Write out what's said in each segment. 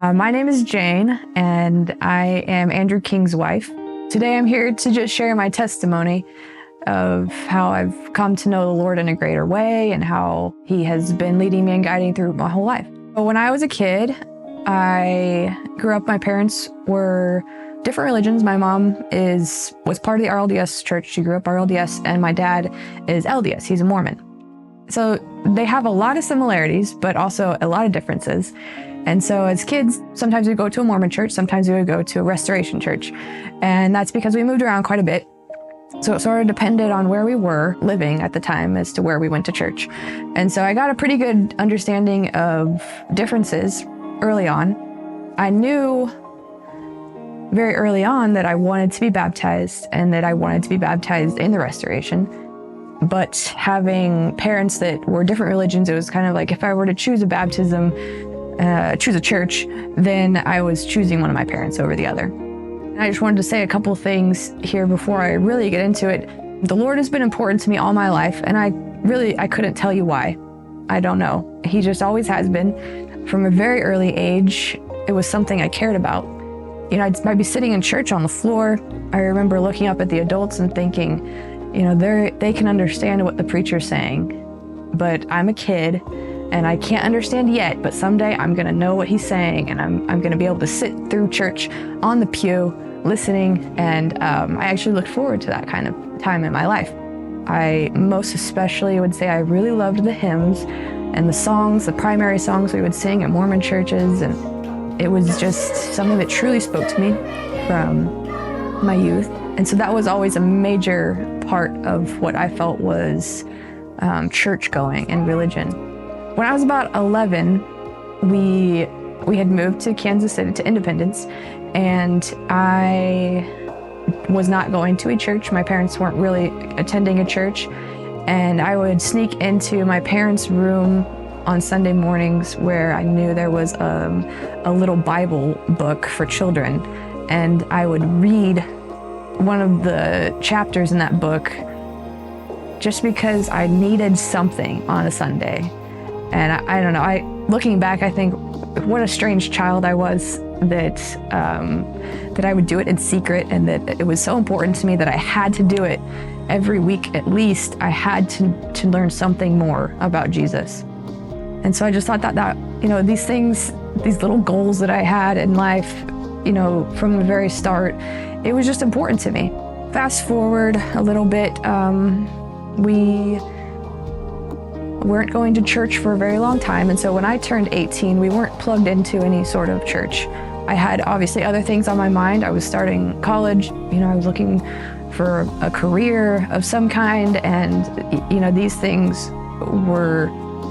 My name is Jane, and I am Andrew King's wife. Today I'm here to just share my testimony of how I've come to know the Lord in a greater way and how He has been leading me and guiding through my whole life. When I was a kid, I grew up, my parents were different religions. My mom was part of the RLDS church. She grew up RLDS, and my dad is LDS. He's a Mormon. So they have a lot of similarities, but also a lot of differences. And so as kids, sometimes we go to a Mormon church, sometimes we would go to a Restoration church. And that's because we moved around quite a bit. So it sort of depended on where we were living at the time as to where we went to church. And so I got a pretty good understanding of differences early on. I knew very early on that I wanted to be baptized and that I wanted to be baptized in the Restoration. But having parents that were different religions, it was kind of like if I were to choose a baptism, choose a church, then I was choosing one of my parents over the other. And I just wanted to say a couple things here before I really get into it. The Lord has been important to me all my life, and I couldn't tell you why. I don't know. He just always has been. From a very early age, it was something I cared about. You know, I'd be sitting in church on the floor. I remember looking up at the adults and thinking, you know, they can understand what the preacher's saying, but I'm a kid and I can't understand yet, but someday I'm gonna know what he's saying, and I'm gonna be able to sit through church on the pew listening, and I actually looked forward to that kind of time in my life. I most especially would say I really loved the hymns and the songs, the primary songs we would sing at Mormon churches, and it was just something that truly spoke to me from my youth. And so that was always a major part of what I felt was church going and religion. When I was about 11, we had moved to Kansas City, to Independence, and I was not going to a church. My parents weren't really attending a church, and I would sneak into my parents' room on Sunday mornings where I knew there was a little Bible book for children, and I would read one of the chapters in that book just because I needed something on a Sunday. And I don't know, looking back, I think what a strange child I was that I would do it in secret, and that it was so important to me that I had to do it every week at least. I had to learn something more about Jesus. And so I just thought that you know, these things, these little goals that I had in life, you know, from the very start, it was just important to me. Fast forward a little bit, we weren't going to church for a very long time, and so when I turned 18, we weren't plugged into any sort of church. I had obviously other things on my mind. I was starting college, you know, I was looking for a career of some kind, and you know, these things were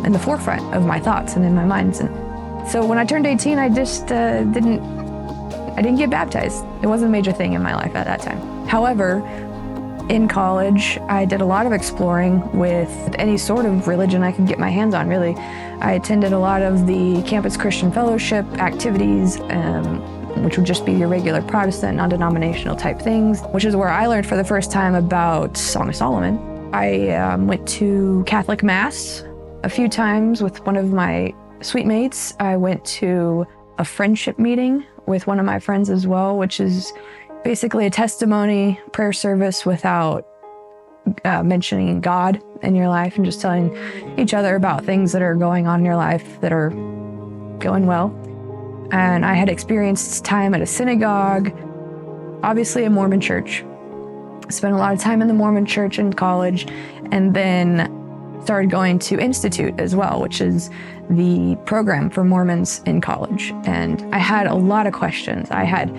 in the forefront of my thoughts and in my minds. And so when I turned 18, I just didn't get baptized. It wasn't a major thing in my life at that time. However, in college, I did a lot of exploring with any sort of religion I could get my hands on, really. I attended a lot of the Campus Christian Fellowship activities, which would just be your regular Protestant, non-denominational type things, which is where I learned for the first time about Song of Solomon. I went to Catholic Mass a few times with one of my suite mates. I went to a friendship meeting with one of my friends as well, which is basically a testimony prayer service without mentioning God in your life, and just telling each other about things that are going on in your life that are going well. And I had experienced time at a synagogue, obviously a Mormon church. Spent a lot of time in the Mormon church in college, and then started going to Institute as well, which is the program for Mormons in college. And I had a lot of questions. I had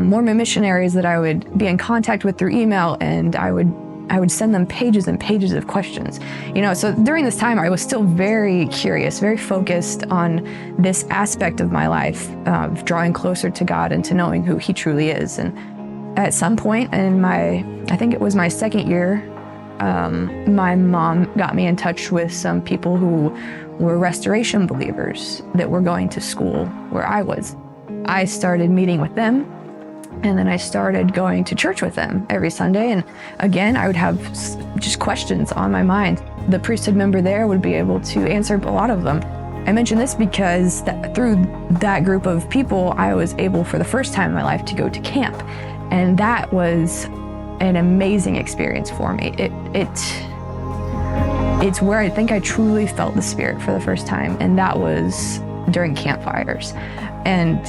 Mormon missionaries that I would be in contact with through email, and I would send them pages and pages of questions. You know, so during this time, I was still very curious, very focused on this aspect of my life, of drawing closer to God and to knowing who He truly is. And at some point in I think it was my second year, my mom got me in touch with some people who were Restoration believers that were going to school where I was. I started meeting with them, and then I started going to church with them every Sunday. And again, I would have just questions on my mind. The priesthood member there would be able to answer a lot of them. I mention this because through that group of people, I was able for the first time in my life to go to camp. And that was an amazing experience for me. It's where I think I truly felt the Spirit for the first time, and that was during campfires. And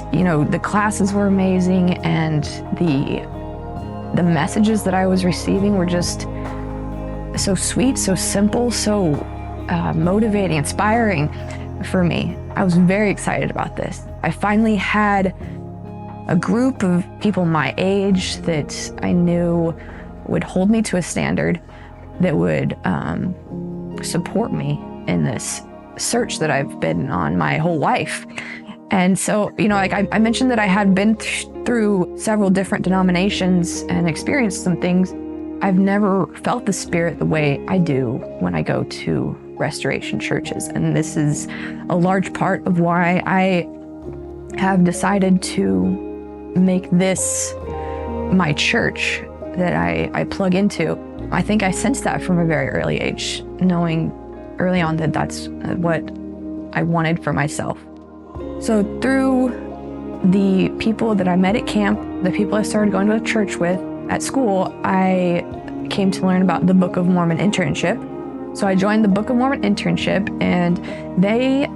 the classes were amazing, and the messages that I was receiving were just so sweet, so simple, so motivating, inspiring for me. I was very excited about this. I finally had a group of people my age that I knew would hold me to a standard, that would support me in this search that I've been on my whole life. And so, like I mentioned that I had been through several different denominations and experienced some things. I've never felt the Spirit the way I do when I go to Restoration churches. And this is a large part of why I have decided to make this my church that I plug into. I think I sensed that from a very early age, knowing early on that that's what I wanted for myself. So through the people that I met at camp, the people I started going to church with at school, I came to learn about the Book of Mormon internship. So I joined the Book of Mormon internship, and they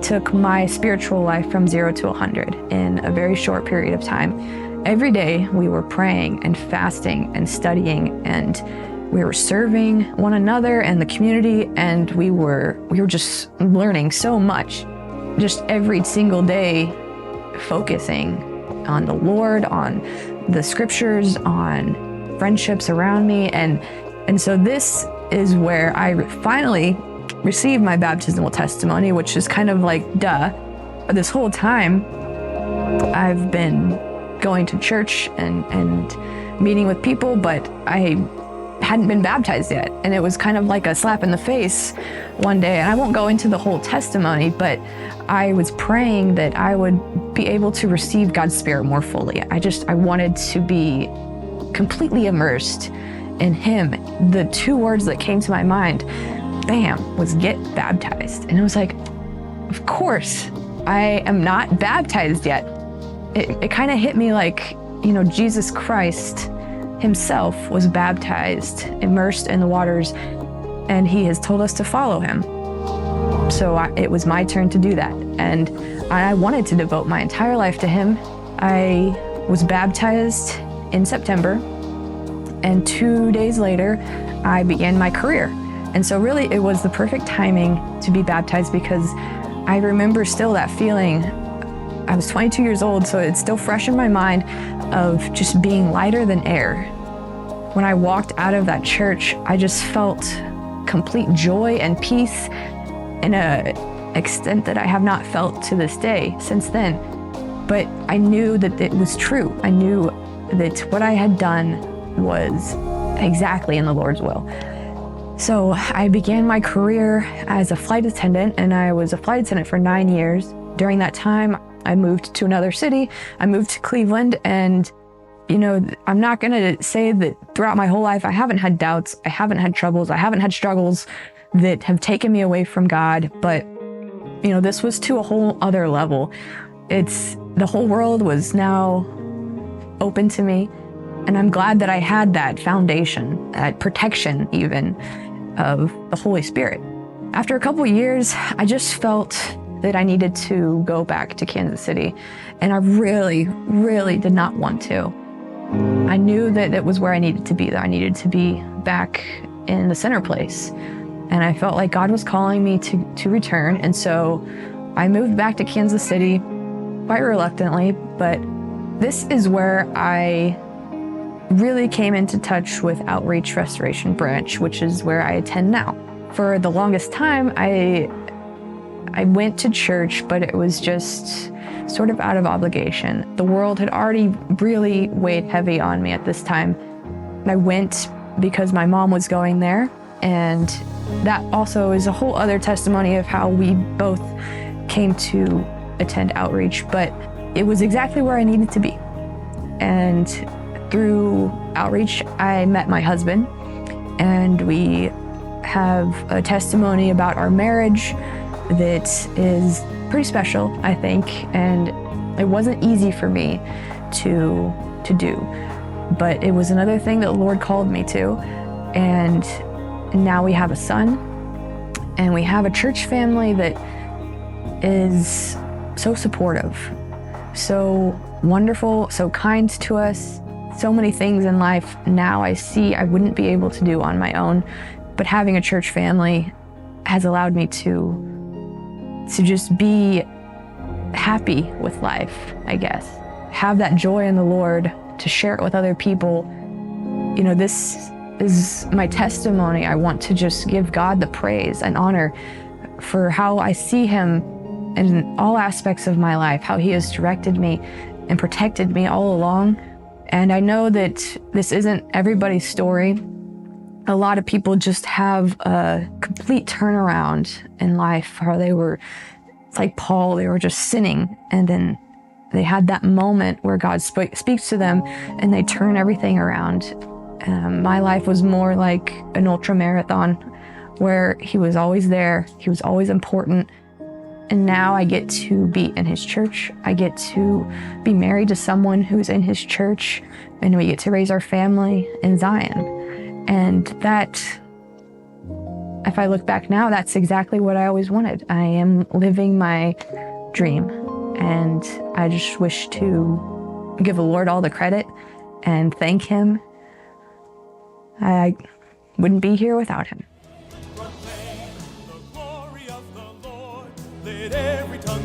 took my spiritual life from 0 to 100 in a very short period of time. Every day we were praying and fasting and studying, and we were serving one another and the community, and we were just learning so much, just every single day, focusing on the Lord, on the scriptures, on friendships around me. And so this is where I finally received my baptismal testimony, which is kind of like, duh. But this whole time, I've been going to church and meeting with people, but I hadn't been baptized yet. And it was kind of like a slap in the face one day. And I won't go into the whole testimony, but I was praying that I would be able to receive God's Spirit more fully. I wanted to be completely immersed in Him. The two words that came to my mind, bam, was get baptized. And I was like, of course, I am not baptized yet. It kind of hit me like, Jesus Christ Himself was baptized, immersed in the waters, and He has told us to follow Him. So it was my turn to do that. And I wanted to devote my entire life to Him. I was baptized in September, and 2 days later, I began my career. And so really it was the perfect timing to be baptized, because I remember still that feeling. I was 22 years old, so it's still fresh in my mind of just being lighter than air. When I walked out of that church, I just felt complete joy and peace in an extent that I have not felt to this day since then. But I knew that it was true. I knew that what I had done was exactly in the Lord's will. So I began my career as a flight attendant, and I was a flight attendant for 9 years. During that time, I moved to another city. I moved to Cleveland, and I'm not gonna say that throughout my whole life I haven't had doubts, I haven't had troubles, I haven't had struggles that have taken me away from God, but this was to a whole other level. The whole world was now open to me, and I'm glad that I had that foundation, that protection even, of the Holy Spirit. After a couple of years, I just felt that I needed to go back to Kansas City, and I really, really did not want to. I knew that it was where I needed to be, that I needed to be back in the center place, and I felt like God was calling me to return, and so I moved back to Kansas City quite reluctantly, but this is where I really came into touch with Outreach Restoration Branch, which is where I attend now. For the longest time, I went to church, but it was just sort of out of obligation. The world had already really weighed heavy on me at this time. And I went because my mom was going there, and that also is a whole other testimony of how we both came to attend Outreach, but it was exactly where I needed to be. And through Outreach, I met my husband, and we have a testimony about our marriage that is pretty special, I think, and it wasn't easy for me to do, but it was another thing that the Lord called me to. And now we have a son, and we have a church family that is so supportive, so wonderful, so kind to us. So many things in life now I see I wouldn't be able to do on my own, but having a church family has allowed me to just be happy with life, I guess. Have that joy in the Lord, to share it with other people. You know, this is my testimony. I want to just give God the praise and honor for how I see him in all aspects of my life, how he has directed me and protected me all along. And I know that this isn't everybody's story. A lot of people just have a complete turnaround in life, how they were, it's like Paul, they were just sinning, and then they had that moment where God speaks to them and they turn everything around. My life was more like an ultra marathon where he was always there, he was always important. And now I get to be in his church. I get to be married to someone who's in his church, and we get to raise our family in Zion. And that, if I look back now, that's exactly what I always wanted. I am living my dream, and I just wish to give the Lord all the credit and thank him. I wouldn't be here without him. Let every tongue